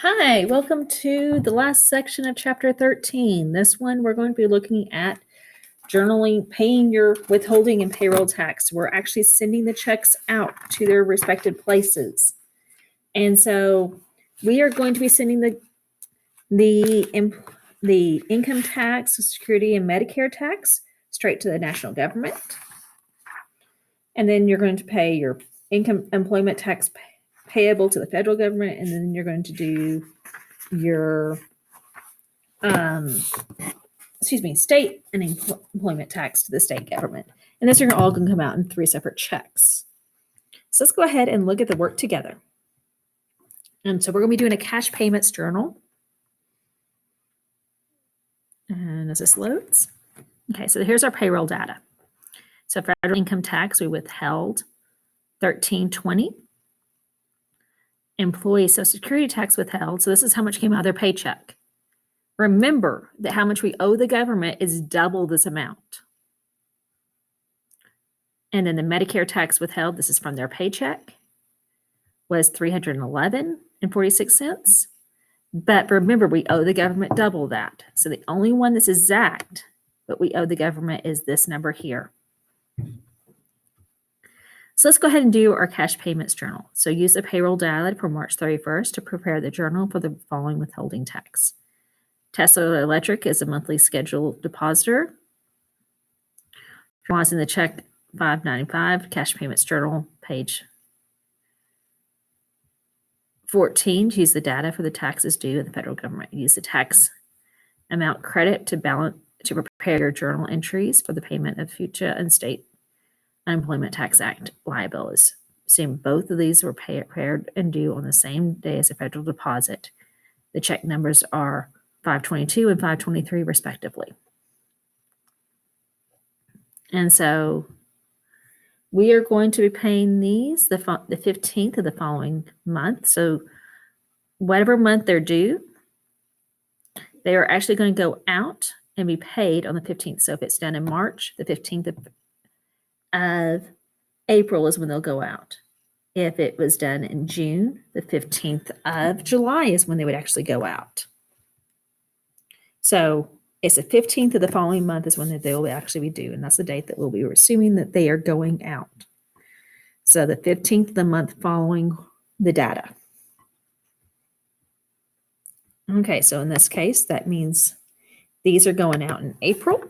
Hi, welcome to the last section of chapter 13. This one we're going to be looking at journaling, paying your withholding and payroll tax. We're actually sending the checks out to their respective places. And so we are going to be sending the income tax, Social Security, and Medicare tax straight to the national government. And then you're going to pay your employment tax payable to the federal government, and then you're going to do your state and employment tax to the state government. And those are all going to come out in 3 separate checks. So let's go ahead and look at the work together. And so we're going to be doing a cash payments journal. And as this loads, okay, so here's our payroll data. So federal income tax, we withheld $13.20. Employee Social Security tax withheld. So this is how much came out of their paycheck. Remember that how much we owe the government is double this amount. And then the Medicare tax withheld, this is from their paycheck, was $311.46. But remember, we owe the government double that. So the only one that's exact, but we owe the government is this number here. So let's go ahead and do our cash payments journal. So use the payroll data for March 31st to prepare the journal for the following withholding tax. Tesla Electric is a monthly scheduled depositor. Draws in the check $5.95, cash payments journal, page 14. To use the data for the taxes due in the federal government. Use the tax amount credit to prepare your journal entries for the payment of future and state Unemployment Tax Act liabilities. Assume both of these were prepared and due on the same day as a federal deposit. The check numbers are 522 and 523 respectively. And so we are going to be paying these the 15th of the following month. So whatever month they're due, they are actually going to go out and be paid on the 15th. So if it's done in March, the 15th of April is when they'll go out. If it was done in June, the 15th of July is when they would actually go out. So it's the 15th of the following month is when they will actually be due, and that's the date that we'll be assuming that they are going out. So the 15th of the month following the data. Okay, so in this case, that means these are going out in April.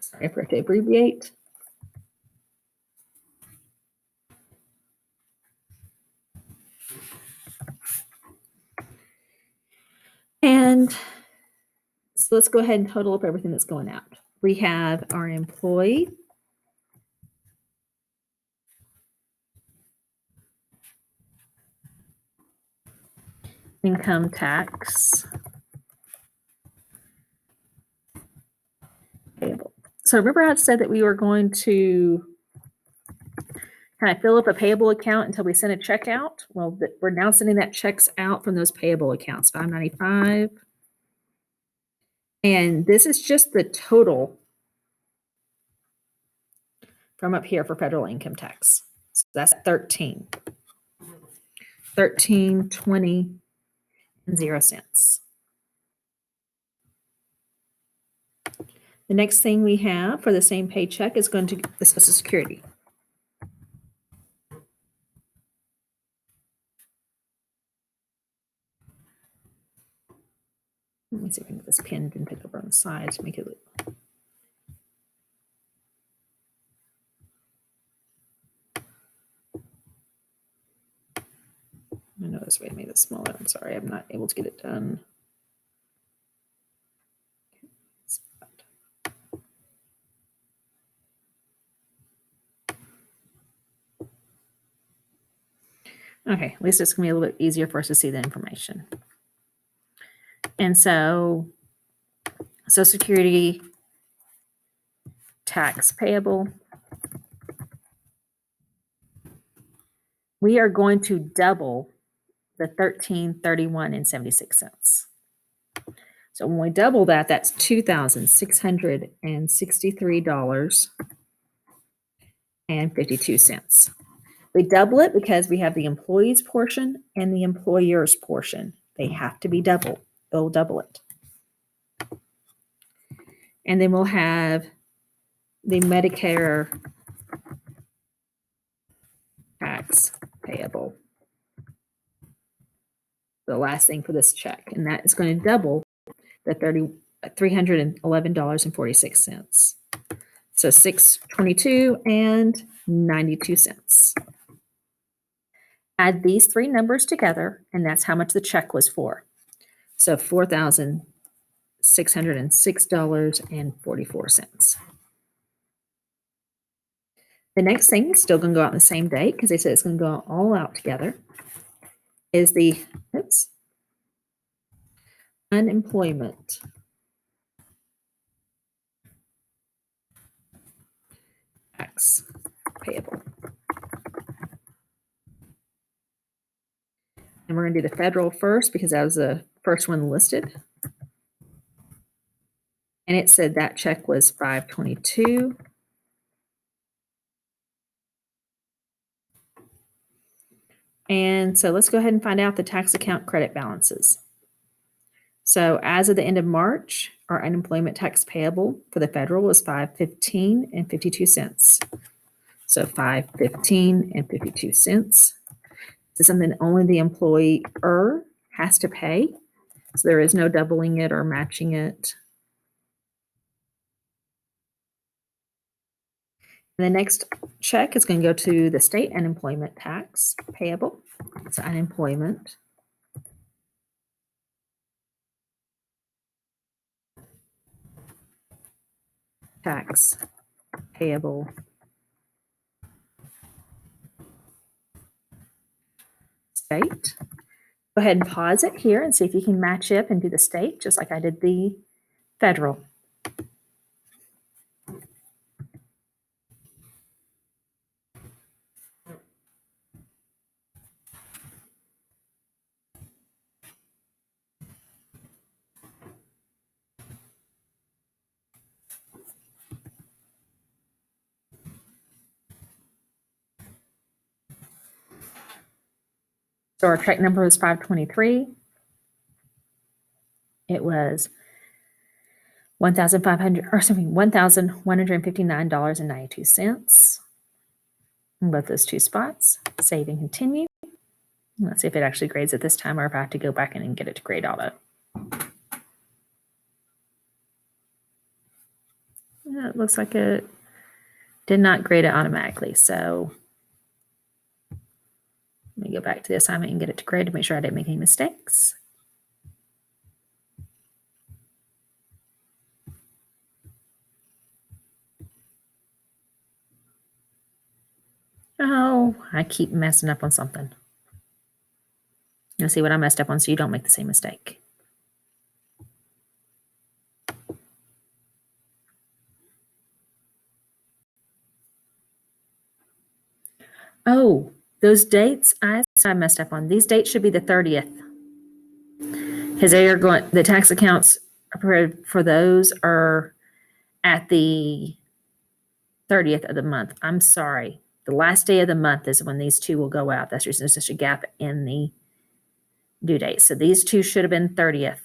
Sorry, I forgot to abbreviate. And so let's go ahead and total up everything that's going out. We have our employee income tax payable. So remember I said that we were going to kind of fill up a payable account until we send a check out? Well, we're now sending that checks out from those payable accounts, $595. And this is just the total from up here for federal income tax. So that's 13.20 and 0 cents. The next thing we have for the same paycheck is going to be the Social Security. Let me see if I can get this pen and pick up on the side to make it look. I know this way I made it smaller. I'm sorry, I'm not able to get it done. Okay, at least it's going to be a little bit easier for us to see the information. And so, Social Security tax payable. We are going to double the $13.31.76. So when we double that, that's $2,663.52. We double it because we have the employee's portion and the employer's portion. They have to be double. They'll double it. And then we'll have the Medicare tax payable. The last thing for this check, and that is going to double the $311.46. So $622.92. Add these three numbers together, and that's how much the check was for. So $4,606.44. The next thing is still going to go out on the same date because they said it's going to go all out together. Is the unemployment tax payable. And we're going to do the federal first because that was the first one listed. And it said that check was $522. And so let's go ahead and find out the tax account credit balances. So as of the end of March, our unemployment tax payable for the federal was $515.52. So $515.52. This is something only the employer has to pay. So there is no doubling it or matching it. And the next check is going to go to the state unemployment tax payable. So unemployment tax payable state. Go ahead and pause it here and see if you can match up and do the state just like I did the federal. So our check number was 523. It was $1,159.92 in both those two spots. Save and continue. Let's see if it actually grades it this time or if I have to go back in and get it to grade auto. Yeah, it looks like it did not grade it automatically. So let me go back to the assignment and get it to grade to make sure I didn't make any mistakes. Oh, I keep messing up on something. Let's see what I messed up on so you don't make the same mistake. Oh, those dates I messed up on. These dates should be the 30th. Because they are going, the tax accounts for those are at the 30th of the month. I'm sorry. The last day of the month is when these two will go out. That's just such a gap in the due date. So these two should have been 30th.